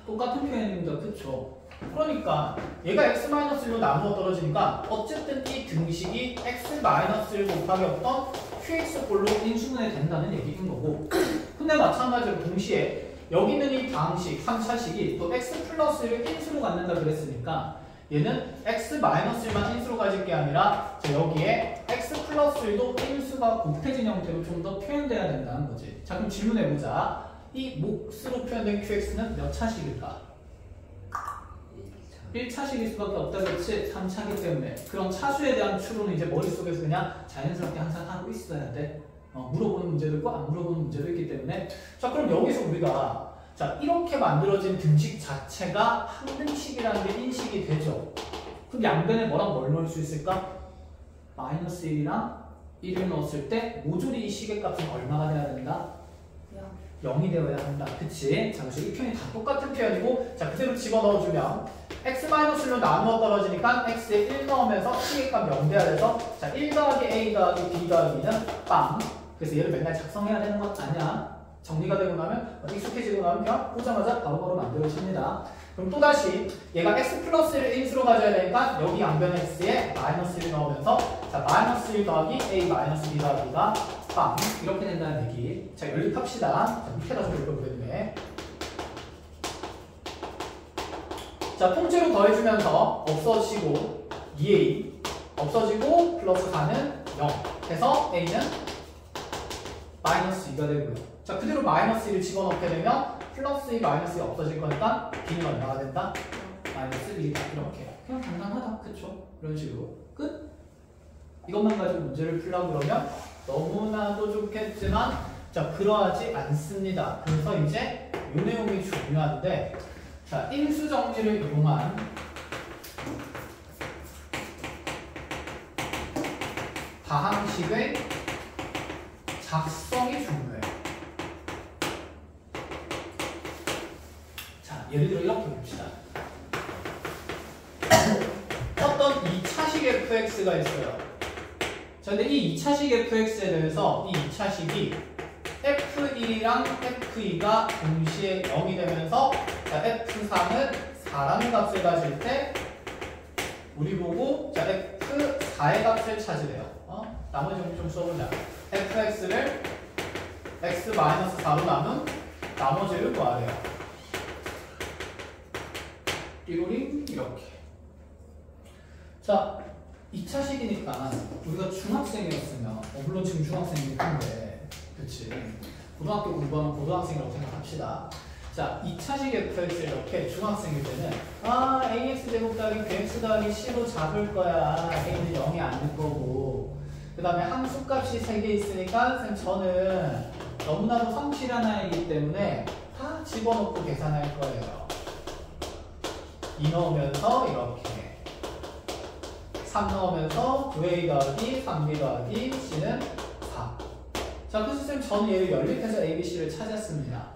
똑같은 표현입니다. 그쵸? 그러니까 얘가 x-1로 나누어 떨어지니까 어쨌든 이 등식이 x-1 곱하기 어떤 qx꼴로 인수분해 된다는 얘기인 거고, 근데 마찬가지로 동시에 여기 있는 이 방식, 3차식이 또 x 플러스 1을 인수로 갖는다 그랬으니까 얘는 x-1만 인수로 가질 게 아니라 여기에 x 플러스 1도 인수가 곱해진 형태로 좀 더 표현돼야 된다는 거지. 자, 그럼 질문해보자. 이 몫으로 표현된 qx는 몇 차식일까? 1차식일 수밖에 없다 그렇지? 3차기 때문에. 그런 차수에 대한 추론은 이제 머릿속에서 그냥 자연스럽게 항상 하고 있어야 돼. 물어보는 문제도 있고 안 물어보는 문제도 있기 때문에. 자, 그럼 여기서 우리가 자, 이렇게 만들어진 등식 자체가 항등식이라는 게 인식이 되죠. 그럼 양변에 뭐랑 뭘 넣을 수 있을까? 마이너스 1이랑 1을 넣었을 때 모조리 이 식의 값은 얼마가 돼야 된다? 0이 되어야 한다. 그치? 자, 그래서 이 표현이 다 똑같은 표현이고, 자, 그대로 집어넣어주면 x-1로 나누어 떨어지니까 x에 1 넣으면서 식의 값 0 돼야 돼서, 자, 1 더하기 a 더하기 b 더하기 2는 빵. 그래서 얘를 맨날 작성해야 되는 건 아니야. 정리가 되고 나면, 익숙해지고 나면 그냥 보자마자 바로바로 만들어집니다. 그럼 또다시 얘가 x 플러스를 인수로 가져야 되니까 여기 양변 x에 마이너스 1 넣으면서, 자, 마이너스 1 더하기 a 마이너스 b 더하기가 빵. 이렇게 된다는 얘기. 자, 연립합시다. 자, 밑에다 좀 읽어보겠네. 자, 통째로 더해주면서 없어지고 2a 없어지고 플러스 4는 0 해서 a는 마이너스 2가 되고요. 자, 그대로 마이너스 1을 집어넣게 되면 플러스 2 마이너스 2가 없어질 거니까 b는 얼마가 된다? 마이너스 1이다. 이렇게. 그냥 간단하다. 그쵸? 이런 식으로. 끝? 이것만 가지고 문제를 풀려고 그러면 너무나도 좋겠지만, 자, 그러하지 않습니다. 그래서 이제 이 내용이 중요한데, 자, 인수 정리를 이용한 다항식의 작성이 중요해요. 자, 예를 들어 이렇게 봅시다. 어떤 2차식 fx가 있어요. 자, 근데 이 2차식 fx에 대해서 이 2차식이 f1이랑 f2가 동시에 0이 되면서, 자, f3은 4라는 값을 가질 때 우리 보고 자 f4의 값을 찾으래요. 나머지 좀 써보자. fx를 x-4로 나눈 나머지를 구하래요. 띠로링 이렇게. 자 2차식이니까 우리가 중학생이었으면 물론 지금 중학생이긴 한데 그치 고등학교 공부하면 고등학생이라고 생각합시다. 자 2차식 fx를 이렇게 중학생일 때는 ax 제곱 더하기 bx 더하기 c로 잡을 거야. a는 0이 아닐 거고 그 다음에 함수값이 3개 있으니까 선생님 저는 너무나도 성실한 아이이기 때문에 다 집어넣고 계산할 거예요. 2 넣으면서 이렇게 3 넣으면서 2a 더하기 3b 더하기 c는 4. 자, 그래서 선생님 저는 얘를 연립해서 a, b, c를 찾았습니다.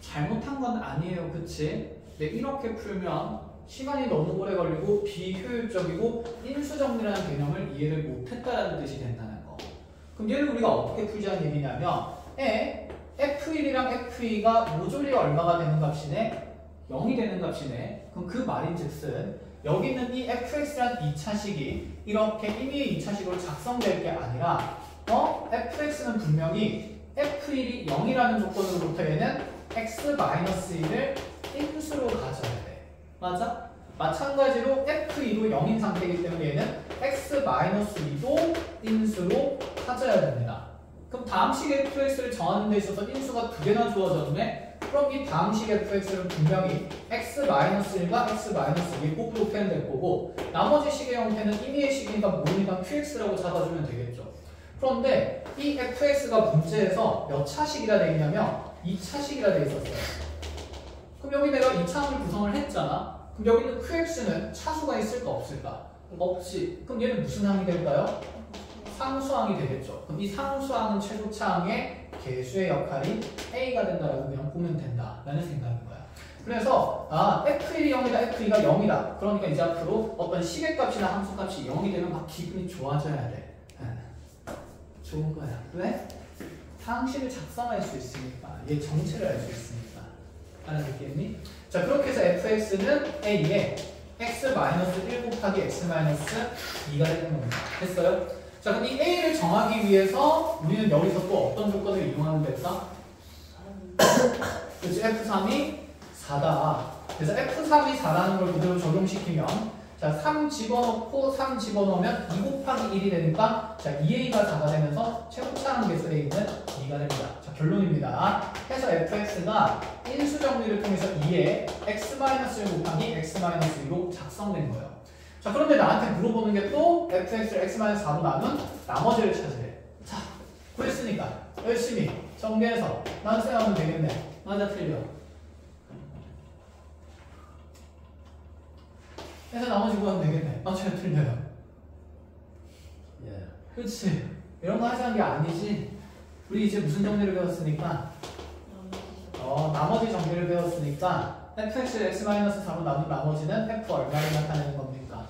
잘못한 건 아니에요. 그치? 근데 이렇게 풀면 시간이 너무 오래 걸리고 비효율적이고 인수정리라는 개념을 이해를 못했다라는 뜻이 된다는 거. 그럼 얘를 우리가 어떻게 풀자는 얘기냐면 F1이랑 F2가 모조리가 얼마가 되는 값이네? 0이 되는 값이네. 그럼 그 말인즉슨 여기 있는 이 fx라는 2차식이 이렇게 임의의 2차식으로 작성될 게 아니라 fx는 분명히 f1이 0이라는 조건으로부터 얘는 x-1을 인수로 가져야 돼. 맞아? 마찬가지로 f2도 0인 상태이기 때문에 얘는 x-2도 인수로 가져야 됩니다. 그럼 다음식 fx를 정하는 데 있어서 인수가 2개나 주어졌네? 그럼 이 다음식 fx는 분명히 x-1과 x-2이 꼭으로 표현될 거고 나머지 식의 형태는 임의의 식이니까 모르니까 qx라고 잡아주면 되겠죠. 그런데 이 fx가 문제에서 몇 차식이라 되어 있냐면 2차식이라 되어 있었어요. 그럼 여기 내가 2차함을 구성을 했잖아. 그럼 여기 있는 qx는 차수가 있을까 없을까? 없지. 그럼 얘는 무슨 항이 될까요? 상수항이 되겠죠. 그럼 이 상수항은 최소차항의 개수의 역할이 A가 된다라고 그냥 보면 된다라는 생각인 거야. 그래서 F1이 0이다, F2가 0이다. 그러니까 이제 앞으로 어떤 시계값이나 함수값이 0이 되면 막 기분이 좋아져야 돼. 좋은 거야. 왜? 상식을 작성할 수 있으니까. 얘 정체를 알 수 있으니까. 알아듣겠니? 자, 그렇게 해서 fx는 A에 x-1 곱하기 x-2가 되는 겁니다. 됐어요? 자, 그럼 이 A를 정하기 위해서 우리는 여기서 또 어떤 조건을 이용하면 될까? 그렇지, F3이 4다. 그래서 F3이 4라는 걸 그대로 적용시키면 자, 3 집어넣고 3 집어넣으면 2 곱하기 1이 되니까 자, 2a가 4가 되면서 최고차항 개수 a는 2가 됩니다. 자, 결론입니다. 해서 fx가 인수정리를 통해서 2에 x-1 곱하기 x-2로 작성된 거예요. 자, 그런데 나한테 물어보는 게 또 fx를 x-4로 나눈 나머지를 찾으래. 자, 그랬으니까 열심히 정리해서 나누세요 되겠네. 맞아, 틀려. 해서 나머지 구하면 되겠네. 맞아요, 틀려요. 그렇지. 이런 거 하자는 게 아니지. 우리 이제 무슨 정리를 배웠으니까 나머지 정리를 배웠으니까 fx를 x-4로 나눈 나머지는 f 얼마를 나타내는 겁니까?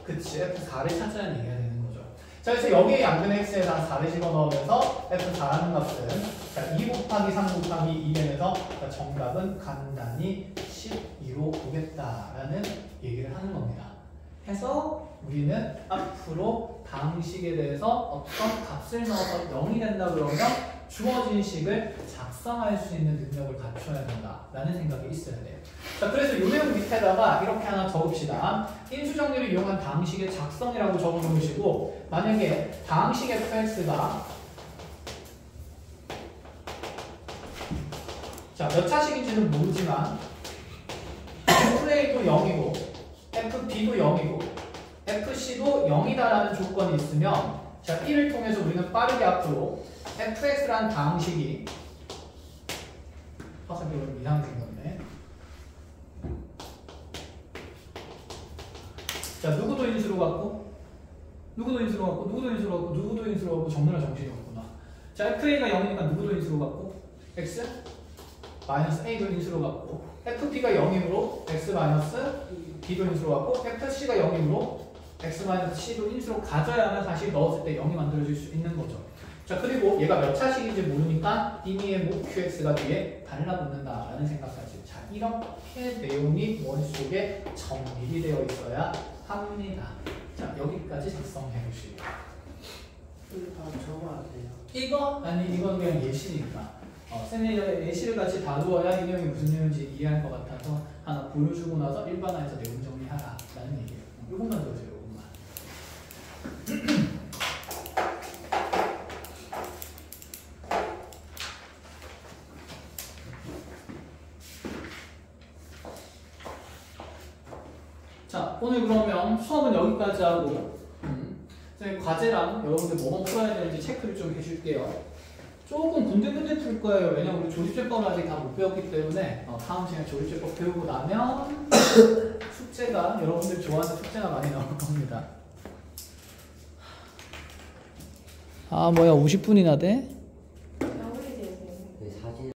그치, f4를 찾자는 얘기가 되는 거죠. 자, 그래서 여기에 양변 x에다 4를 집어넣으면서 f4라는 값은 자, 2 곱하기 3 곱하기 2면에서 정답은 간단히 12로 보겠다라는 얘기를 하는 겁니다. 해서 우리는 앞으로 다음식에 대해서 어떤 값을 넣어서 0이 된다 그러면 주어진 식을 작성할 수 있는 능력을 갖춰야 된다라는 생각이 있어야 돼요. 자, 그래서 이 내용 밑에다가 이렇게 하나 적읍시다. 인수정리를 이용한 다음식의 작성이라고 적어놓으시고 만약에 다음식 fx가 자, 몇 차식인지는 모르지만 FA도 0이고 FB도 0이고 FC도 0이다라는 조건이 있으면 자, 이를 통해서 우리는 빠르게 앞으로 fx라는 다항식이 화살표가 이상하게 생겼네. 자, 누구도 인수로 갖고 누구도 인수로 갖고 누구도 인수로 갖고 누구도 인수로 갖고 정렬할 정신이 없구나. 자, FA가 0이니까 누구도 인수로 갖고 x 마이너스 a도 인수로 갖고 FB가 0이므로 x 마이너스 b도 인수로 갖고 FC가 0이므로 x-c도 인수로 가져야만 다시 넣었을 때 0이 만들어질 수 있는 거죠. 자, 그리고 얘가 몇 차식인지 모르니까 이미의 모 qx가 뒤에 달라붙는다라는 생각까지. 자, 이렇게 내용이 머릿속에 정립이 되어 있어야 합니다. 자, 여기까지 작성해 보시고. 다 적어야 돼요. 이거? 아니, 이건 그냥 예시니까. 쌤이 예시를 같이 다루어야 이 내용이 무슨 내용인지 이해할 것 같아서 하나 보여주고 나서 일반화해서 내용 정리하라 라는 얘기예요. 이것만 들으세요, 이것만. 자, 오늘 그러면 수업은 여기까지 하고 선생님 과제랑 여러분들 뭐뭐 풀어야 되는지 체크를 좀 해줄게요. 조금 군데군데 풀 거예요. 왜냐면 우리 조립제법을 아직 다 못 배웠기 때문에 다음 시간에 조립제법 배우고 나면 숙제가 여러분들 좋아하는 숙제가 많이 나올 겁니다. 아 뭐야 50분이나 돼?